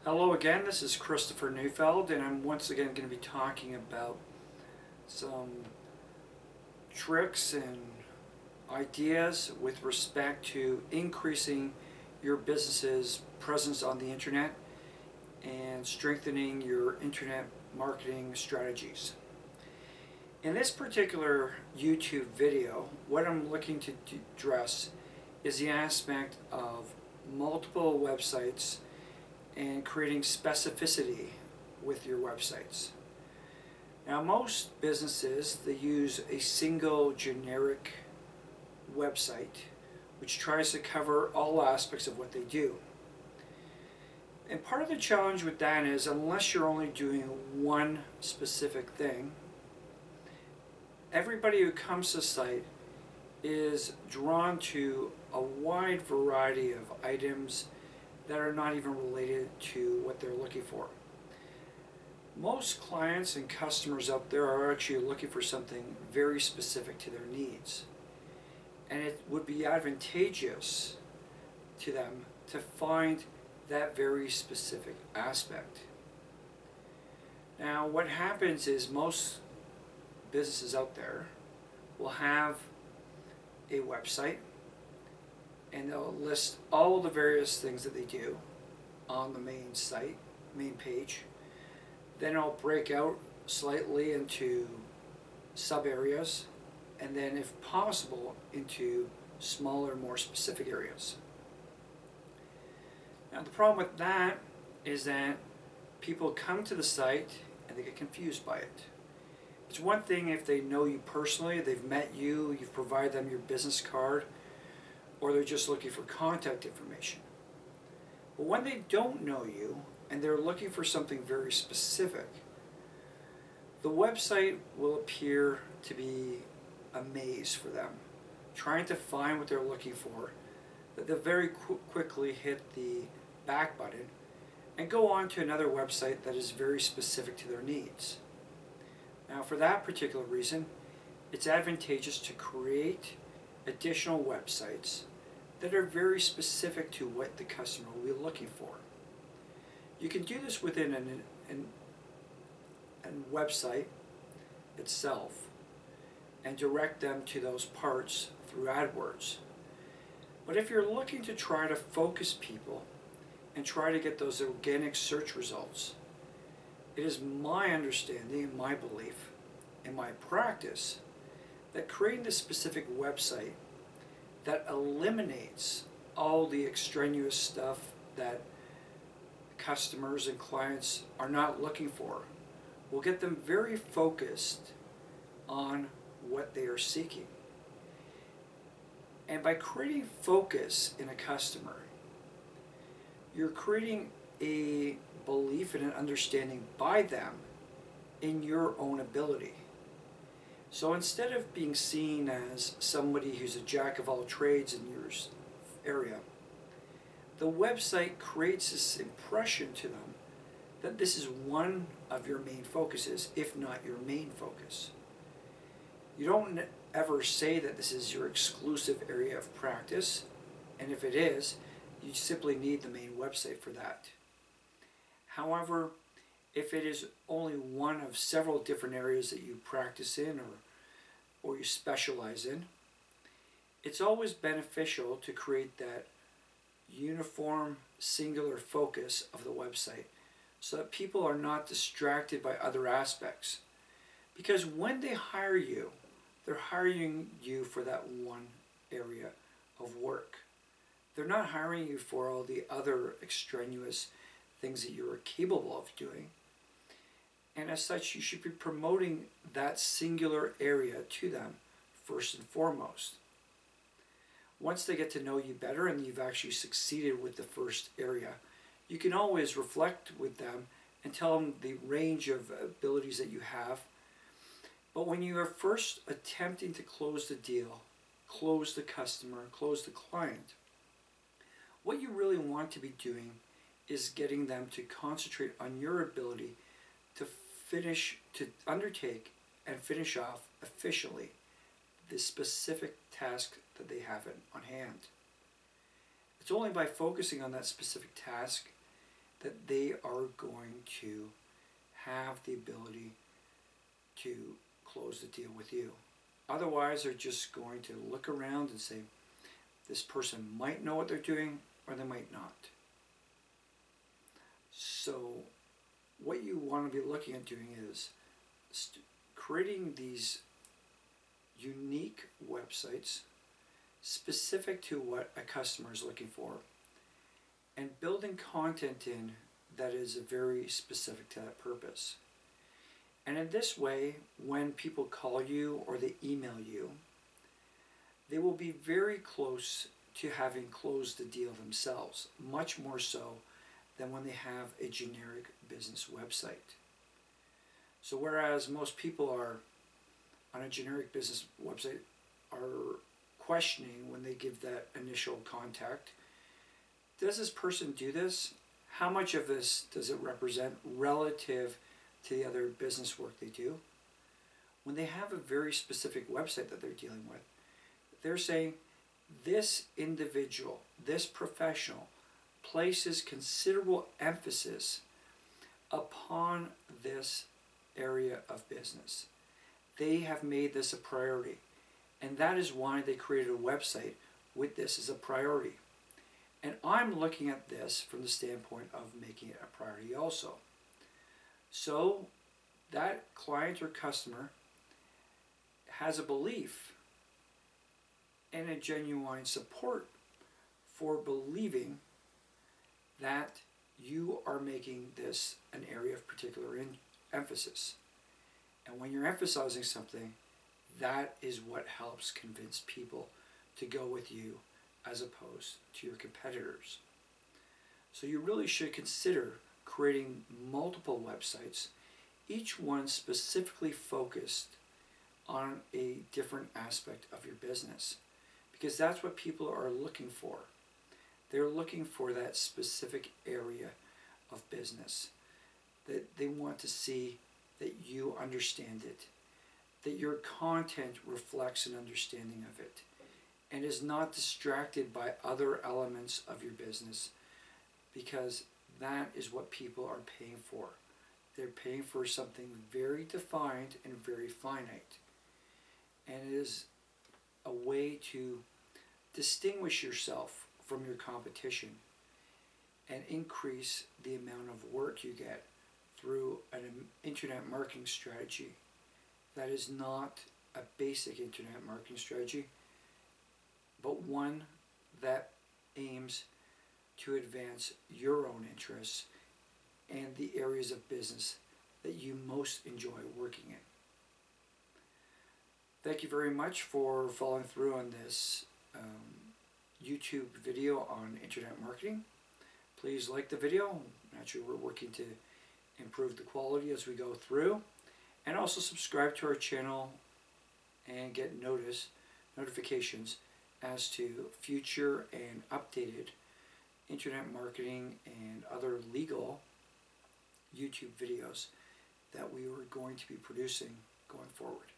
Hello again, this is Christopher Neufeld, and I'm once again going to be talking about some tricks and ideas with respect to increasing your business's presence on the internet and strengthening your internet marketing strategies. In this particular YouTube video, what I'm looking to address is the aspect of multiple websites and creating specificity with your websites. Now, most businesses, they use a single generic website which tries to cover all aspects of what they do. And part of the challenge with that is, unless you're only doing one specific thing, everybody who comes to the site is drawn to a wide variety of items that are not even related to what they're looking for. Most clients and customers out there are actually looking for something very specific to their needs. And it would be advantageous to them to find that very specific aspect. Now, what happens is most businesses out there will have a website and they'll list all the various things that they do on the main site, main page. Then I'll break out slightly into sub areas, and then if possible into smaller, more specific areas. Now the problem with that is that people come to the site and they get confused by it. It's one thing if they know you personally, they've met you, you've provided them your business card, or they're just looking for contact information. But when they don't know you and they're looking for something very specific, the website will appear to be a maze for them, trying to find what they're looking for, that they'll very quickly hit the back button and go on to another website that is very specific to their needs. Now, for that particular reason, it's advantageous to create additional websites that are very specific to what the customer will be looking for. You can do this within a website itself and direct them to those parts through AdWords. But if you're looking to try to focus people and try to get those organic search results, it is my understanding and my belief and my practice that creating this specific website that eliminates all the extraneous stuff that customers and clients are not looking for will get them very focused on what they are seeking. And by creating focus in a customer, you're creating a belief and an understanding by them in your own ability. So instead of being seen as somebody who's a jack of all trades in your area, the website creates this impression to them that this is one of your main focuses, if not your main focus. You don't ever say that this is your exclusive area of practice, and if it is, you simply need the main website for that. However, if it is only one of several different areas that you practice in or you specialize in, it's always beneficial to create that uniform, singular focus of the website so that people are not distracted by other aspects. Because when they hire you, they're hiring you for that one area of work. They're not hiring you for all the other extraneous things that you're capable of doing. And as such, you should be promoting that singular area to them first and foremost. Once they get to know you better and you've actually succeeded with the first area, you can always reflect with them and tell them the range of abilities that you have. But when you are first attempting to close the deal, close the customer, close the client, what you really want to be doing is getting them to concentrate on your ability to undertake and finish off efficiently the specific task that they have on hand. It's only by focusing on that specific task that they are going to have the ability to close the deal with you. Otherwise, they're just going to look around and say, this person might know what they're doing or they might not. So what you want to be looking at doing is creating these unique websites specific to what a customer is looking for, and building content in that is very specific to that purpose. And in this way, when people call you or they email you, they will be very close to having closed the deal themselves, much more so than when they have a generic business website. So whereas most people are on a generic business website are questioning when they give that initial contact, does this person do this? How much of this does it represent relative to the other business work they do? When they have a very specific website that they're dealing with, they're saying this individual, this professional, places considerable emphasis upon this area of business. They have made this a priority, and that is why they created a website with this as a priority. And I'm looking at this from the standpoint of making it a priority also. So that client or customer has a belief and a genuine support for believing that you are making this an area of particular emphasis. And when you're emphasizing something, that is what helps convince people to go with you as opposed to your competitors. So you really should consider creating multiple websites, each one specifically focused on a different aspect of your business, because that's what people are looking for. They're looking for that specific area of business, that they want to see that you understand it, that your content reflects an understanding of it, and is not distracted by other elements of your business, because that is what people are paying for. They're paying for something very defined and very finite. And it is a way to distinguish yourself from your competition and increase the amount of work you get through an internet marketing strategy that is not a basic internet marketing strategy, but one that aims to advance your own interests and the areas of business that you most enjoy working in. Thank you very much for following through on this YouTube video on internet marketing. Please like the video. Naturally, we're working to improve the quality as we go through. And also subscribe to our channel and get notifications as to future and updated internet marketing and other legal YouTube videos that we are going to be producing going forward.